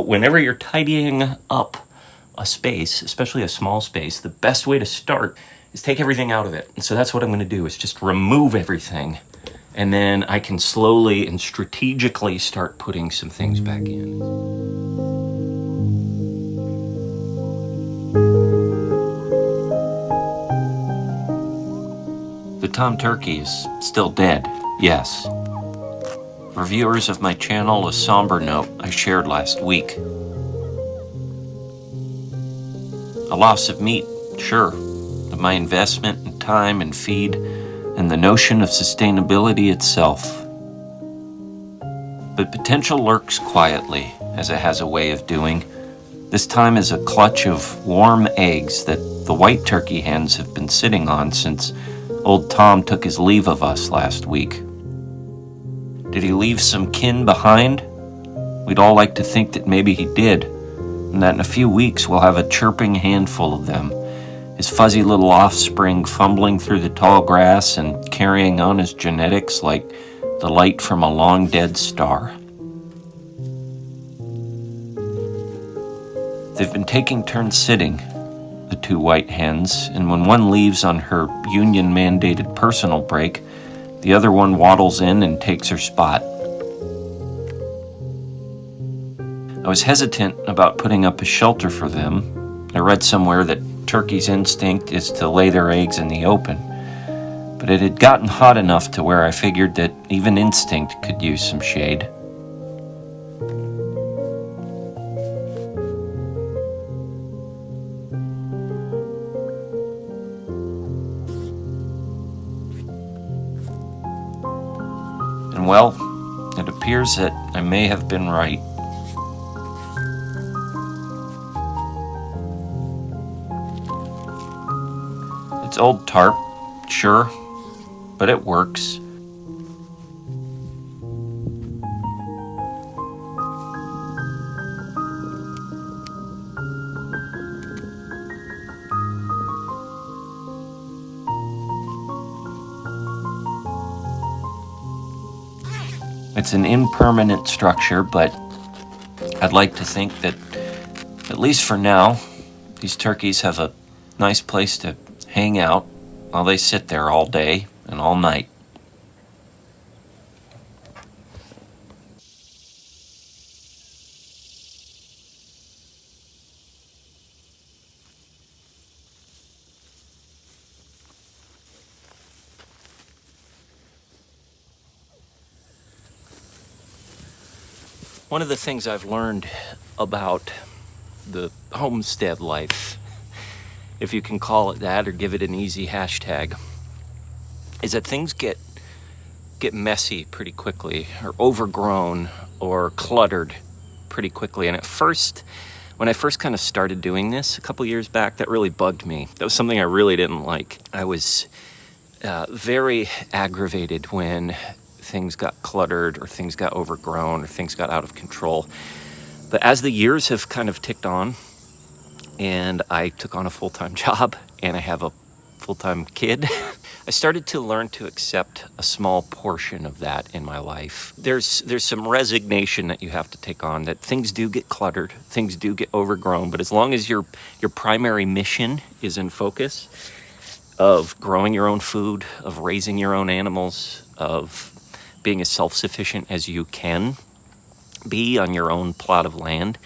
whenever you're tidying up a space, especially a small space, the best way to start is take everything out of it. And so that's what I'm going to do, is just remove everything. And then I can slowly and strategically start putting some things back in. The Tom Turkey is still dead, yes. For viewers of my channel, a somber note I shared last week. A loss of meat, sure, but my investment in time and feed and the notion of sustainability itself. But potential lurks quietly, as it has a way of doing, this time as a clutch of warm eggs that the white turkey hens have been sitting on since old Tom took his leave of us last week. Did he leave some kin behind? We'd all like to think that maybe he did, and that in a few weeks we'll have a chirping handful of them, his fuzzy little offspring fumbling through the tall grass and carrying on his genetics like the light from a long dead star. They've been taking turns sitting, the two white hens, and when one leaves on her union-mandated personal break, the other one waddles in and takes her spot. I was hesitant about putting up a shelter for them. I read somewhere that turkeys' instinct is to lay their eggs in the open, but it had gotten hot enough to where I figured that even instinct could use some shade. And well, it appears that I may have been right. It's old tarp, sure, but it works. It's an impermanent structure, but I'd like to think that, at least for now, these turkeys have a nice place to hang out while they sit there all day and all night. One of the things I've learned about the homestead life, if you can call it that or give it an easy hashtag, is that things get messy pretty quickly, or overgrown, or cluttered pretty quickly. And at first, when I first kind of started doing this a couple years back, that really bugged me. That was something I really didn't like. I was very aggravated when things got cluttered or things got overgrown or things got out of control. But as the years have kind of ticked on and I took on a full-time job and I have a full-time kid, I started to learn to accept a small portion of that in my life. There's some resignation that you have to take on, that things do get cluttered, things do get overgrown, but as long as your primary mission is in focus of growing your own food, of raising your own animals, of being as self-sufficient as you can be on your own plot of land,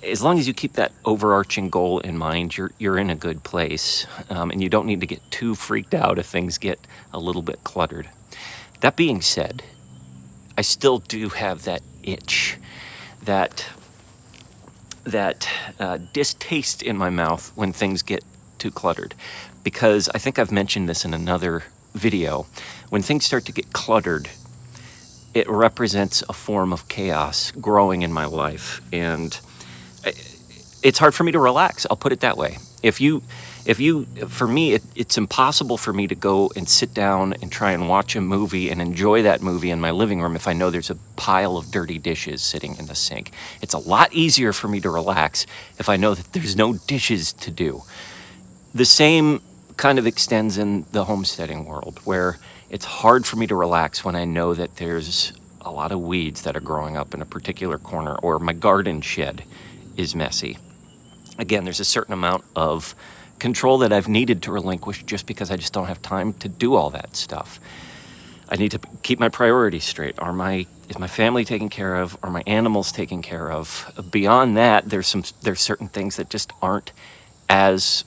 as long as you keep that overarching goal in mind, you're in a good place, and you don't need to get too freaked out if things get a little bit cluttered. That being said, I still do have that itch, that distaste in my mouth when things get too cluttered, because I think I've mentioned this in another video. When things start to get cluttered, it represents a form of chaos growing in my life, and it's hard for me to relax. I'll put it that way. For me, it's impossible for me to go and sit down and try and watch a movie and enjoy that movie in my living room if I know there's a pile of dirty dishes sitting in the sink. It's a lot easier for me to relax if I know that there's no dishes to do. The same kind of extends in the homesteading world, where it's hard for me to relax when I know that there's a lot of weeds that are growing up in a particular corner, or my garden shed is messy. Again, there's a certain amount of control that I've needed to relinquish just because I just don't have time to do all that stuff. I need to keep my priorities straight. Is my family taken care of? Are my animals taken care of? Beyond that, there's certain things that just aren't as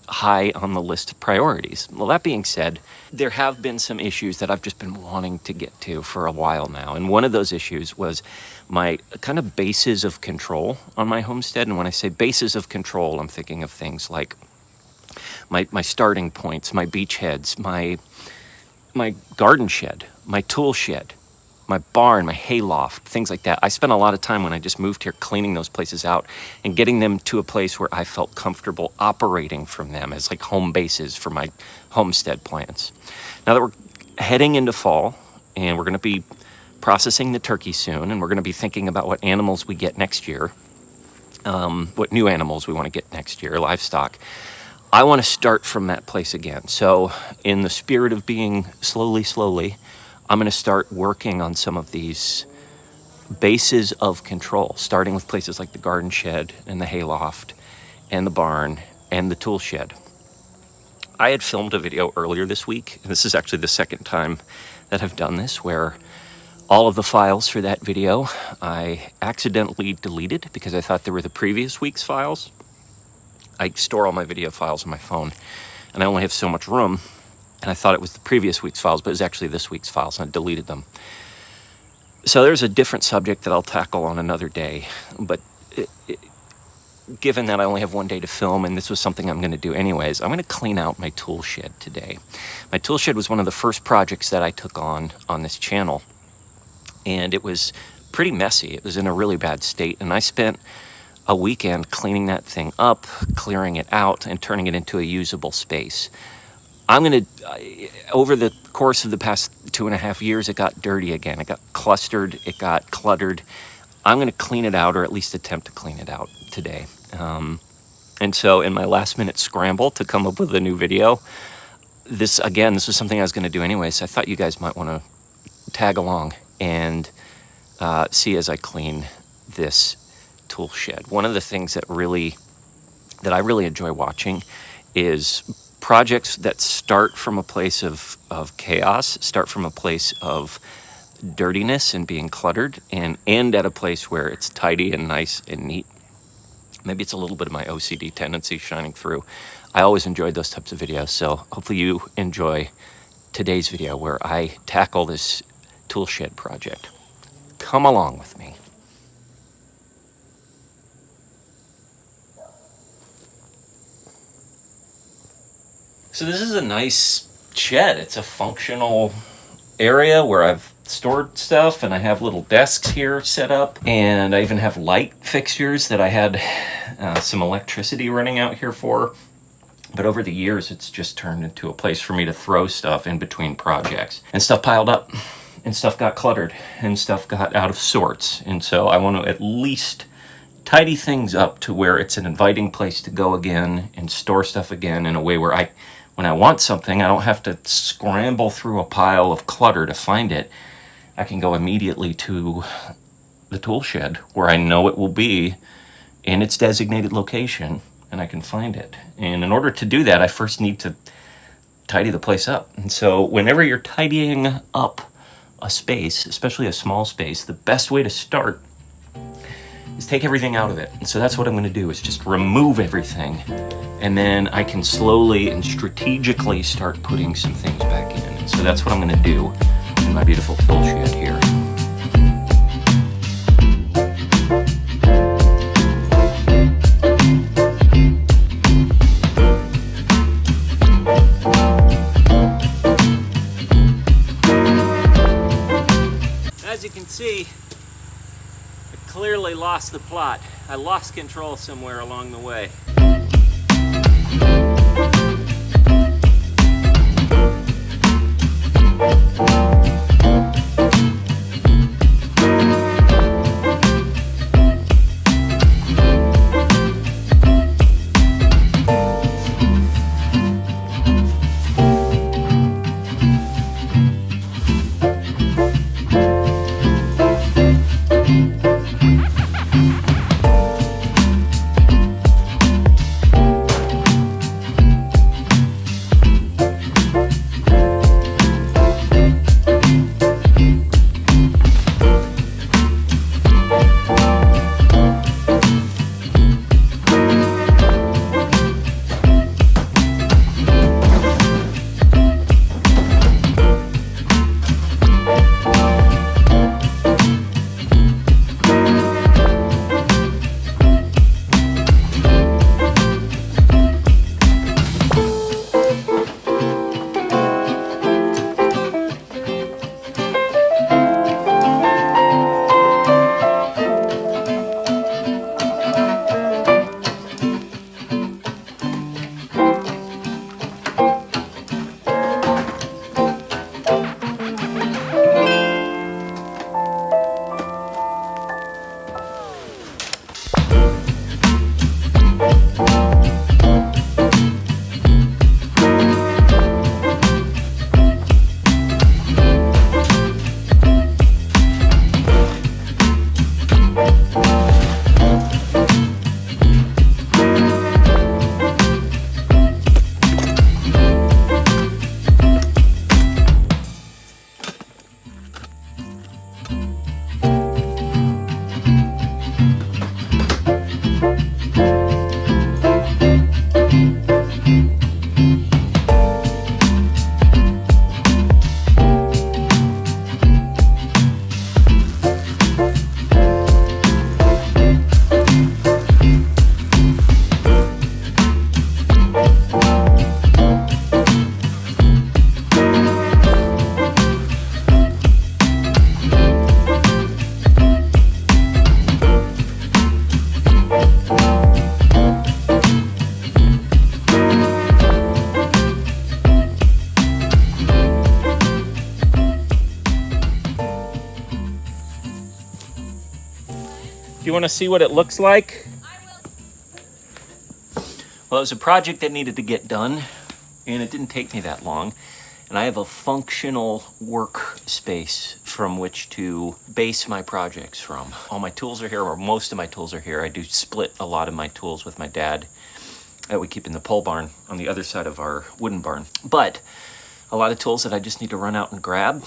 high on the list of priorities. Well, that being said, there have been some issues that I've just been wanting to get to for a while now. And one of those issues was my kind of bases of control on my homestead. And when I say bases of control, I'm thinking of things like my starting points, my beachheads, my garden shed, my tool shed, my barn, my hayloft, things like that. I spent a lot of time when I just moved here cleaning those places out and getting them to a place where I felt comfortable operating from them as like home bases for my homestead plants. Now that we're heading into fall and we're going to be processing the turkey soon, and we're going to be thinking about what animals we get next year, what new animals we want to get next year, livestock, I want to start from that place again. So in the spirit of being slowly, I'm going to start working on some of these bases of control, starting with places like the garden shed and the hayloft and the barn and the tool shed. I had filmed a video earlier this week, and this is actually the second time that I've done this, where all of the files for that video I accidentally deleted because I thought they were the previous week's files. I store all my video files on my phone, and I only have so much room, and I thought it was the previous week's files, but it was actually this week's files, and I deleted them. So there's a different subject that I'll tackle on another day, but given that I only have one day to film, and this was something I'm going to do anyways, I'm going to clean out my tool shed today. My tool shed was one of the first projects that I took on this channel, and it was pretty messy. It was in a really bad state, and I spent a weekend cleaning that thing up, clearing it out, and turning it into a usable space. Over the course of the past 2.5 years, it got dirty again. It got clustered, it got cluttered. I'm going to clean it out, or at least attempt to clean it out today. And so in my last minute scramble to come up with a new video, this was something I was going to do anyway, so I thought you guys might want to tag along and see as I clean this tool shed. One of the things that I really enjoy watching is projects that start from a place of chaos, start from a place of dirtiness and being cluttered, and end at a place where it's tidy and nice and neat. Maybe it's a little bit of my OCD tendency shining through. I always enjoyed those types of videos, so hopefully you enjoy today's video where I tackle this tool shed project. Come along with me. So this is a nice shed. It's a functional area where I've stored stuff, and I have little desks here set up, and I even have light fixtures that I had some electricity running out here for. But over the years, it's just turned into a place for me to throw stuff in between projects. And stuff piled up, and stuff got cluttered, and stuff got out of sorts. And so I want to at least tidy things up to where it's an inviting place to go again and store stuff again in a way where when I want something, I don't have to scramble through a pile of clutter to find it. I can go immediately to the tool shed where I know it will be in its designated location, and I can find it. And in order to do that, I first need to tidy the place up. And so whenever you're tidying up a space, especially a small space, the best way to start is take everything out of it. And so that's what I'm going to do, is just remove everything. And then I can slowly and strategically start putting some things back in. And so that's what I'm going to do in my beautiful tool shed here. As you can see, I clearly lost the plot. I lost control somewhere along the way. You want to see what it looks like? Well, it was a project that needed to get done, and it didn't take me that long. And I have a functional workspace from which to base my projects from. All my tools are here, or most of my tools are here. I do split a lot of my tools with my dad that we keep in the pole barn on the other side of our wooden barn. But a lot of tools that I just need to run out and grab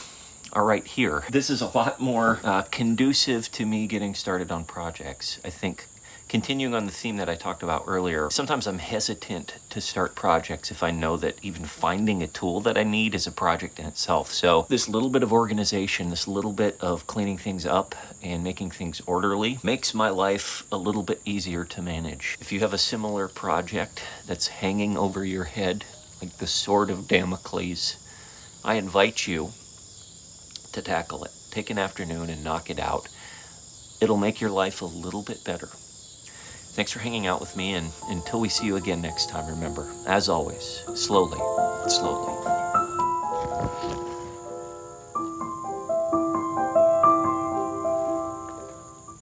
are right here. This is a lot more conducive to me getting started on projects. I think continuing on the theme that I talked about earlier, sometimes I'm hesitant to start projects if I know that even finding a tool that I need is a project in itself. So this little bit of organization, this little bit of cleaning things up and making things orderly makes my life a little bit easier to manage. If you have a similar project that's hanging over your head, like the sword of Damocles, I invite you to tackle it. Take an afternoon and knock it out. It'll make your life a little bit better. Thanks for hanging out with me, and until we see you again next time, remember, as always, slowly, slowly.